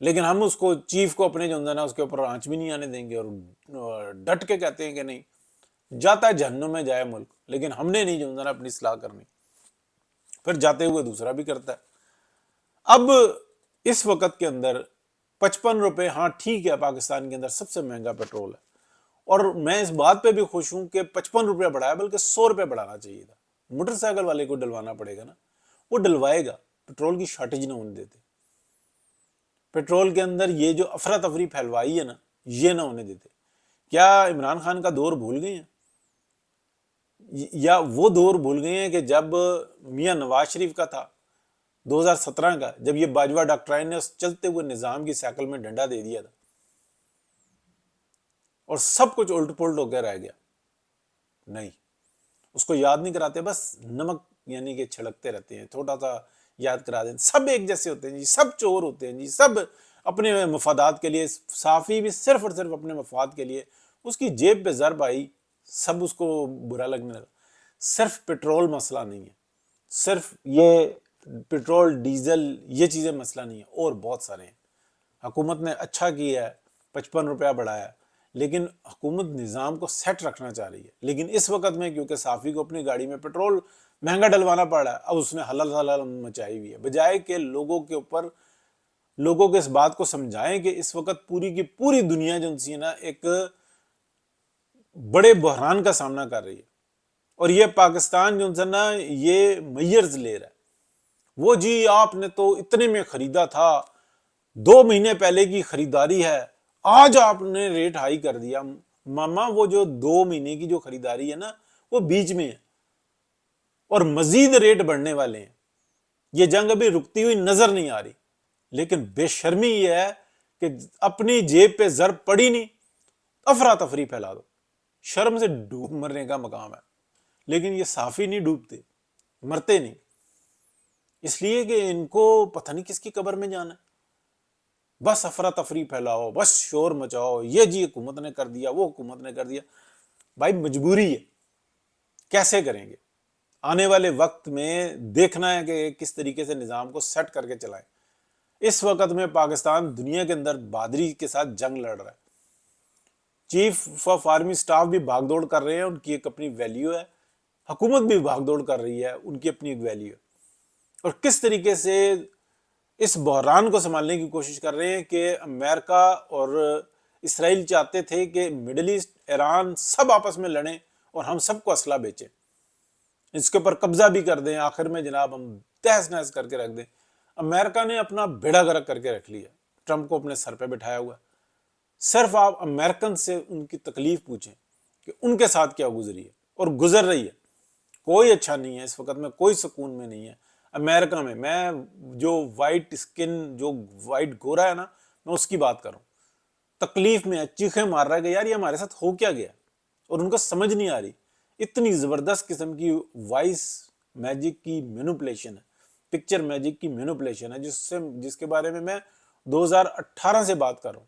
لیکن ہم اس کو چیف کو اپنے جو ہے نا اس کے اوپر آنچ بھی نہیں آنے دیں گے، اور ڈٹ کے کہتے ہیں کہ نہیں، جاتا ہے جہنم میں جائے ملک، لیکن ہم نے نہیں جو ہے نا اپنی اصلاح کرنی، پھر جاتے ہوئے دوسرا بھی کرتا ہے۔ اب اس وقت کے اندر 55 روپے، ہاں ٹھیک ہے، پاکستان کے اندر سب سے مہنگا پیٹرول ہے، اور میں اس بات پہ بھی خوش ہوں کہ 55 روپے بڑھایا، بلکہ 100 روپے بڑھانا چاہیے تھا۔ موٹر سائیکل والے کو ڈلوانا پڑے گا نا، وہ ڈلوائے گا، پیٹرول کی شارٹیج نہ ہونے دیتے، پیٹرول کے اندر یہ جو افراتفری پھیلوائی ہے نا، یہ نہ ہونے دیتے۔ کیا عمران خان کا دور بھول گئے ہیں؟ یا وہ دور بھول گئے ہیں کہ جب میاں نواز شریف کا تھا 2017 کا، جب یہ باجوہ ڈاکٹرائن نے اس چلتے ہوئے نظام کی سائیکل میں ڈنڈا دے دیا تھا اور سب کچھ الٹ پلٹ ہو کے رہ گیا؟ نہیں، اس کو یاد نہیں کراتے، بس نمک یعنی کہ چھڑکتے رہتے ہیں، تھوڑا سا یاد کرا دیں۔ سب ایک جیسے ہوتے ہیں جی، سب چور ہوتے ہیں جی، سب اپنے مفادات کے لیے، صافی بھی صرف اور صرف اپنے مفاد کے لیے، اس کی جیب پہ ضرب آئی سب اس کو برا لگنے لگا۔ صرف پیٹرول مسئلہ نہیں ہے، صرف یہ پیٹرول ڈیزل یہ چیزیں مسئلہ نہیں ہے، اور بہت سارے ہیں۔ حکومت نے اچھا کیا ہے، 55 روپیہ بڑھایا، لیکن حکومت نظام کو سیٹ رکھنا چاہ رہی ہے۔ لیکن اس وقت میں کیونکہ صافی کو اپنی گاڑی میں پیٹرول مہنگا ڈلوانا پڑ رہا ہے، اب اس نے حلل حلل مچائی ہوئی ہے، بجائے کہ لوگوں کے اوپر، لوگوں کو اس بات کو سمجھائیں کہ اس وقت پوری کی پوری دنیا جو ہے نا ایک بڑے بحران کا سامنا کر رہی ہے، اور یہ پاکستان جو ہے نا یہ میئرز لے رہا ہے۔ وہ جی آپ نے تو اتنے میں خریدا تھا، 2 مہینے پہلے کی خریداری ہے، آج آپ نے ریٹ ہائی کر دیا۔ ماما وہ جو 2 مہینے کی جو خریداری ہے نا وہ بیچ میں ہے، اور مزید ریٹ بڑھنے والے ہیں۔ یہ جنگ ابھی رکتی ہوئی نظر نہیں آ رہی، لیکن بے شرمی یہ ہے کہ اپنی جیب پہ ضرب پڑی نہیں، افراتفری پھیلا دو، شرم سے ڈوب مرنے کا مقام ہے۔ لیکن یہ صافی نہیں ڈوبتے، مرتے نہیں، اس لیے کہ ان کو پتہ نہیں کس کی قبر میں جانا ہے۔ بس افراتفری پھیلاؤ، بس شور مچاؤ، یہ جی حکومت نے کر دیا، وہ حکومت نے کر دیا۔ بھائی مجبوری ہے، کیسے کریں گے؟ آنے والے وقت میں دیکھنا ہے کہ کس طریقے سے نظام کو سیٹ کر کے چلائیں۔ اس وقت میں پاکستان دنیا کے اندر بہادری کے ساتھ جنگ لڑ رہا ہے، چیف آف آرمی سٹاف بھی بھاگ دوڑ کر رہے ہیں، ان کی ایک اپنی ویلیو ہے، حکومت بھی بھاگ دوڑ کر رہی ہے، ان کی اپنی ایک ویلیو ہے، اور کس طریقے سے اس بحران کو سنبھالنے کی کوشش کر رہے ہیں کہ امریکہ اور اسرائیل چاہتے تھے کہ مڈل ایسٹ، ایران سب آپس میں لڑیں اور ہم سب کو اسلحہ بیچیں، اس کے اوپر قبضہ بھی کر دیں، آخر میں جناب ہم تہس نہس کر کے رکھ دیں۔ امریکہ نے اپنا بیڑا غرق کر کے رکھ لیا، ٹرمپ کو اپنے سر پہ بٹھایا ہوا ہے۔ صرف آپ امریکن سے ان کی تکلیف پوچھیں کہ ان کے ساتھ کیا گزری ہے اور گزر رہی ہے۔ کوئی اچھا نہیں ہے اس وقت میں، کوئی سکون میں نہیں ہے امریکہ میں۔ میں جو وائٹ اسکن، جو وائٹ گورا ہے نا، میں اس کی بات کروں، تکلیف میں ہے، چیخیں مار رہا ہے کہ یار یہ ہمارے ساتھ ہو کیا گیا، اور ان کو سمجھ نہیں آ رہی۔ اتنی زبردست قسم کی وائس میجک کی مینوپولیشن ہے، پکچر میجک کی مینوپولیشن ہے، جس کے بارے میں 2018 سے بات کر رہا ہوں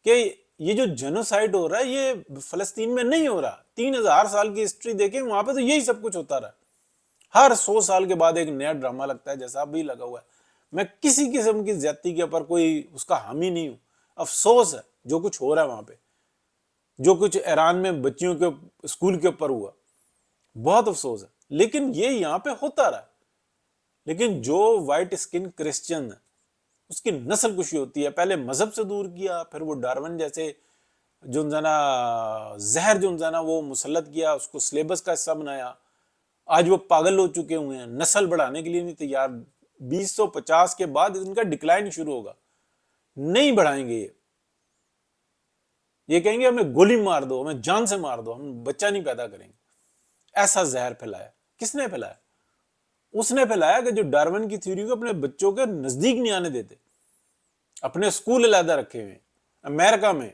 کہ یہ جو جنوسائیڈ ہو رہا ہے یہ فلسطین میں نہیں ہو رہا۔ 3000 سال کی ہسٹری دیکھیں، وہاں پہ تو یہی سب کچھ ہوتا رہا۔ ہر 100 سال کے بعد ایک نیا ڈرامہ لگتا ہے، جیسا ابھی لگا ہوا ہے۔ میں کسی قسم کی زیادتی کے اوپر کوئی اس کا حامی نہیں ہوں، افسوس ہے جو کچھ ہو رہا ہے وہاں پہ، جو کچھ ایران میں بچیوں کے اسکول کے اوپر ہوا، بہت افسوس ہے، لیکن یہ یہاں پہ ہوتا رہا۔ لیکن جو وائٹ اسکن کرسچن ہے اس کی نسل کشی ہوتی ہے، پہلے مذہب سے دور کیا، پھر وہ ڈارون جیسے جو زہر جو وہ مسلط کیا، اس کو سلیبس کا حصہ بنایا۔ آج وہ پاگل ہو چکے ہوئے ہیں، نسل بڑھانے کے لیے نہیں تیار۔ 2050 کے بعد ان کا ڈکلائن شروع ہوگا، نہیں بڑھائیں گے۔ یہ کہیں گے ہمیں گولی مار دو، ہمیں جان سے مار دو، ہم بچہ نہیں پیدا کریں گے۔ ایسا زہر پھیلایا، کس نے پھیلایا؟ اس نے پھیلایا کہ جو ڈارون کی تھیوری کو اپنے بچوں کے نزدیک نہیں آنے دیتے، اپنے اسکول علیحدہ رکھے ہوئے، امریکہ میں،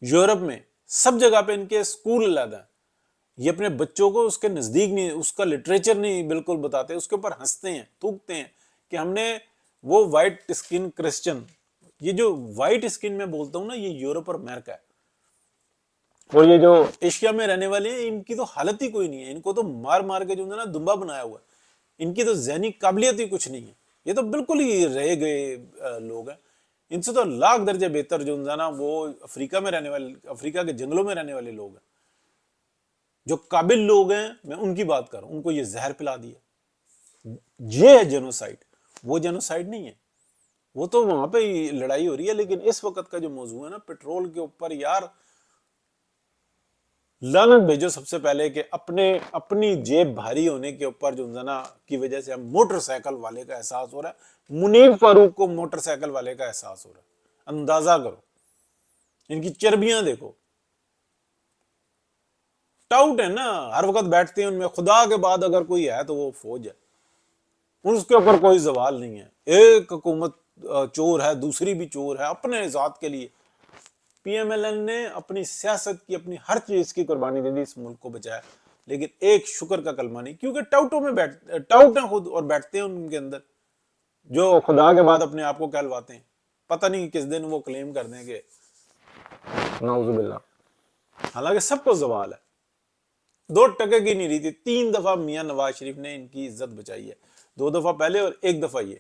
یورپ میں، سب جگہ پہ ان کے اسکول علیحدہ ہیں۔ یہ اپنے بچوں کو اس کے نزدیک نہیں، اس کا لٹریچر نہیں بالکل بتاتے، اس کے اوپر ہنستے ہیں، تھوکتے ہیں کہ ہم نے وہ وائٹ اسکن کرسچن، یہ جو وائٹ اسکن میں بولتا ہوں نا، یہ یورپ اور امریکہ ہے، اور یہ جو ایشیا میں رہنے والے ہیں ان کی تو حالت ہی کوئی نہیں ہے، ان کو تو مار مار کے جو نا دمبا بنایا ہوا ہے، ان کی تو ذہنی قابلیت ہی کچھ نہیں ہے، یہ تو بالکل ہی رہ گئے لوگ ہیں. ان سے تو لاکھ درجے بہتر جو ہے نا وہ افریقہ میں رہنے والے، افریقہ کے جنگلوں میں رہنے والے لوگ ہیں. جو قابل لوگ ہیں میں ان کی بات کر رہا ہوں، ان کو یہ زہر پلا دیا. یہ ہے جینوسائیڈ، وہ جینوسائیڈ نہیں ہے. وہ تو وہاں پہ لڑائی ہو رہی ہے، لیکن اس وقت کا جو موضوع ہے نا پٹرول کے اوپر، یار لعنت بھیجو سب سے پہلے کہ اپنی جیب بھاری ہونے کے اوپر جو نا کی وجہ سے ہم موٹر سائیکل والے کا احساس ہو رہا ہے. منیب فاروق کو موٹر سائیکل والے کا احساس ہو رہا ہے. اندازہ کرو، ان کی چربیاں دیکھو، ٹاؤٹ ہے نا، ہر وقت بیٹھتے ہیں ان میں. خدا کے بعد اگر کوئی ہے تو وہ فوج ہے، اس کے اوپر کوئی زوال نہیں ہے. ایک حکومت چور ہے، دوسری بھی چور ہے اپنے ذات کے لیے. پی ایم ایل این نے اپنی سیاست کی، اپنی ہر چیز کی قربانی دے دی، اس ملک کو بچایا، لیکن ایک شکر کا کلمہ نہیں. کیونکہ ٹاؤٹوں میں ٹاؤٹ ہیں خود، اور بیٹھتے ہیں ان کے اندر جو خدا کے بعد اپنے آپ کو کہلواتے ہیں. پتہ نہیں کس دن وہ کلیم کر دیں کہ نعوذ باللہ. حالانکہ سب کو زوال ہے. 2% کی نہیں رہی تھی. 3 دفعہ میاں نواز شریف نے ان کی عزت بچائی ہے. 2 دفعہ پہلے اور 1 دفعہ یہ.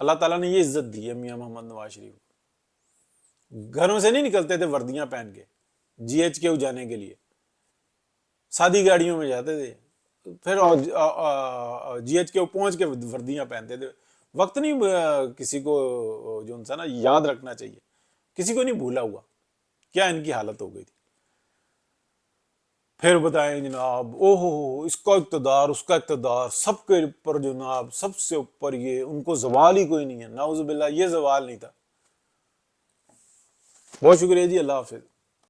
اللہ تعالیٰ نے یہ عزت دی ہے میاں محمد نواز شریف. گھروں سے نہیں نکلتے تھے وردیاں پہن کے جی ایچ کے جانے کے لیے، سادی گاڑیوں میں جاتے تھے، پھر جی ایچ کے پہنچ کے وردیاں پہنتے تھے. وقت نہیں کسی کو جو انسان نا یاد رکھنا چاہیے، کسی کو نہیں بھولا ہوا کیا ان کی حالت ہو گئی تھی. پھر بتائیں جناب، او ہو اس کا اقتدار، اس کا اقتدار، سب کے اوپر جناب سب سے اوپر یہ، ان کو زوال ہی کوئی نہیں ہے. نعوذ باللہ، یہ زوال نہیں تھا. بہت شکریہ جی، اللہ حافظ.